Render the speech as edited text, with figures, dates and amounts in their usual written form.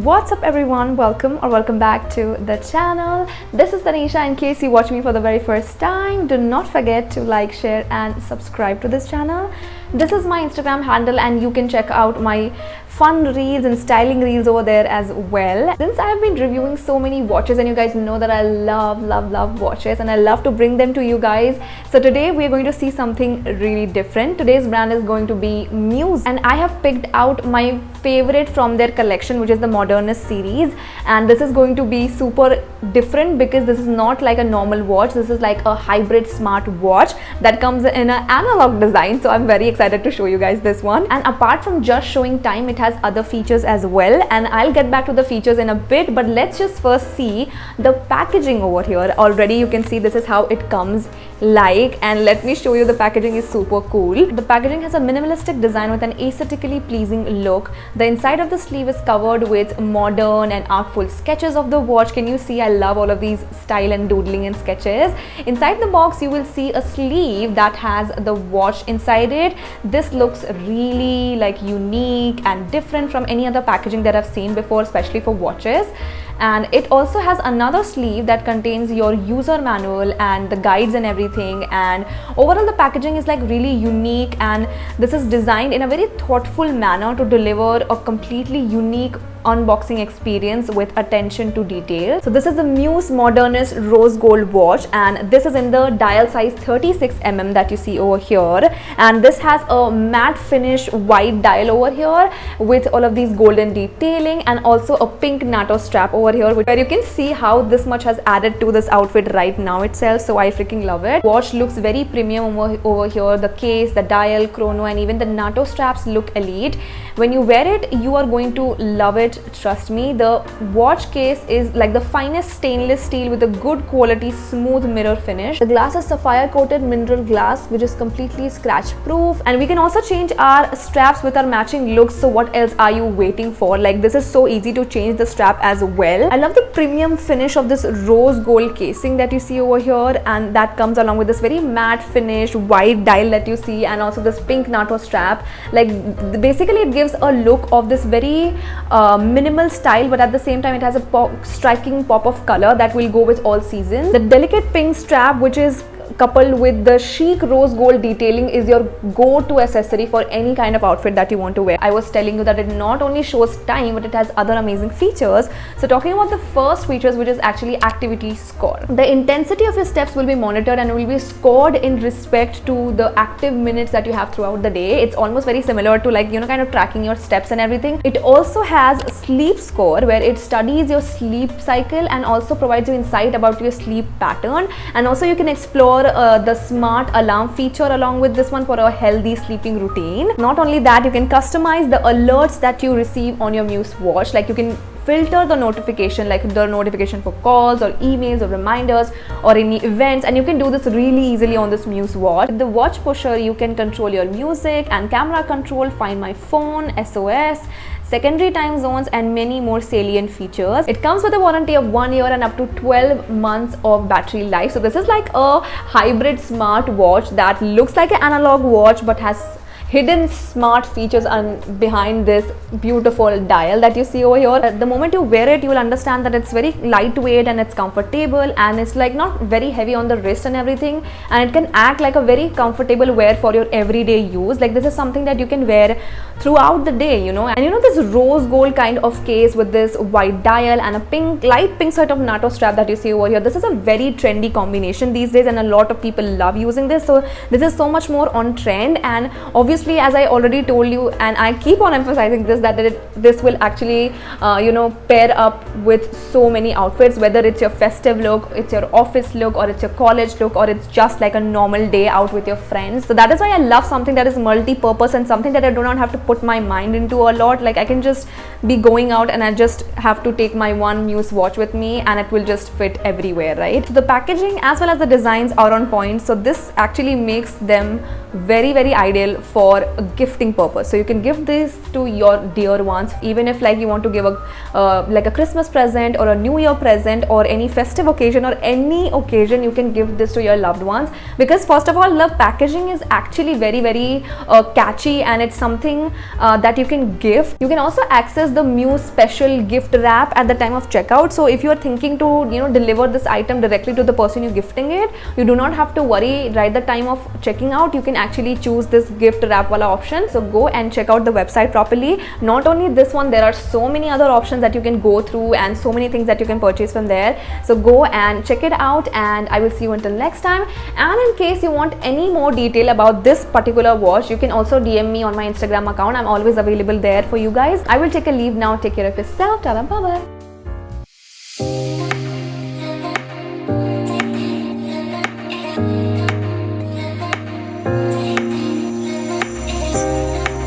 What's up everyone, welcome back to the channel. This is Tanisha. In case you watch me for the very first time, do not forget to like, share and subscribe to this channel. This is my Instagram handle and you can check out my fun reels and styling reels over there as well. Since I have been reviewing so many watches and you guys know that I love watches and I love to bring them to you guys. So today we're going to see something really different. Today's brand is going to be Muse and I have picked out my favorite from their collection, which is the Modernist series, and this is going to be super different because this is not like a normal watch. This is like a hybrid smartwatch that comes in an analog design. So I'm very excited to show you guys this one. And apart from just showing time, it has other features as well, and I'll get back to the features in a bit, but let's just first see the packaging over here. Already you can see this is how it comes like, and let me show you. The packaging is super cool. The packaging has a minimalistic design with an aesthetically pleasing look. The inside of the sleeve is covered with modern and artful sketches of the watch. Can you see? I love all of these style and doodling and sketches. Inside the box you will see a sleeve that has the watch inside it. This looks really like unique and different from any other packaging that I've seen before, especially for watches. And it also has another sleeve that contains your user manual and the guides and everything, and overall the packaging is like really unique, and this is designed in a very thoughtful manner to deliver a completely unique unboxing experience with attention to detail. So this is the Muse Modernist rose gold watch, and this is in the dial size 36mm that you see over here, and this has a matte finish white dial over here with all of these golden detailing and also a pink NATO strap over here, where you can see how this much has added to this outfit right now itself. So I freaking love it. Watch looks very premium over here. The case, the dial, chrono and even the NATO straps look elite. When you wear it, you are going to love it. Trust me. The watch case is like the finest stainless steel with a good quality smooth mirror finish. The glass is sapphire coated mineral glass, which is completely scratch proof, and we can also change our straps with our matching looks. So what else are you waiting for? Like, this is so easy to change the strap as well. I love the premium finish of this rose gold casing that you see over here, and that comes along with this very matte finish white dial that you see, and also this pink NATO strap. Like, basically it gives a look of this very minimal style, but at the same time it has a striking pop of color that will go with all seasons. The delicate pink strap, which is coupled with the chic rose gold detailing, is your go-to accessory for any kind of outfit that you want to wear. I was telling you that it not only shows time, but it has other amazing features. So talking about the first features, which is actually activity score. The intensity of your steps will be monitored and will be scored in respect to the active minutes that you have throughout the day. It's almost very similar to, like, you know, kind of tracking your steps and everything. It also has a sleep score where it studies your sleep cycle and also provides you insight about your sleep pattern, and also you can explore the smart alarm feature along with this one for a healthy sleeping routine. Not only that, you can customize the alerts that you receive on your Muse watch. Like, you can filter the notification, like the notification for calls or emails or reminders or any events, and you can do this really easily on this Muse watch. With the watch pusher, you can control your music and camera control, find my phone, SOS, secondary time zones and many more salient features. It comes with a warranty of 1 year and up to 12 months of battery life. So this is like a hybrid smart watch that looks like an analog watch but has hidden smart features behind this beautiful dial that you see over here. The moment you wear it, you will understand that it's very lightweight and it's comfortable, and it's like not very heavy on the wrist and everything, and it can act like a very comfortable wear for your everyday use. Like, this is something that you can wear throughout the day, you know. And you know, this rose gold kind of case with this white dial and a light pink sort of NATO strap that you see over here, this is a very trendy combination these days, and a lot of people love using this. So this is so much more on trend, and obviously, as I already told you, and I keep on emphasizing this, that this will actually you know, pair up with so many outfits, whether it's your festive look, it's your office look, or it's your college look, or it's just like a normal day out with your friends. So that is why I love something that is multi-purpose and something that I do not have to put my mind into a lot. Like, I can just be going out and I just have to take my one Muse watch with me and it will just fit everywhere, right? So the packaging as well as the designs are on point, so this actually makes them very ideal for a gifting purpose. So you can give this to your dear ones, even if like you want to give a like a Christmas present or a New Year present or any festive occasion or any occasion, you can give this to your loved ones, because first of all, the packaging is actually very catchy, and it's something that you can gift. You can also access the Muse special gift wrap at the time of checkout. So if you are thinking to deliver this item directly to the person you're gifting it, you do not have to worry right the time of checking out. You can actually choose this gift wrap wala option. So go and check out the website properly. Not only this one, there are so many other options that you can go through and so many things that you can purchase from there. So go and check it out, and I will see you until next time. And in case you want any more detail about this particular watch, you can also DM me on my Instagram account. I'm always available there for you guys. I will take a leave now. Take care of yourself. Bye bye.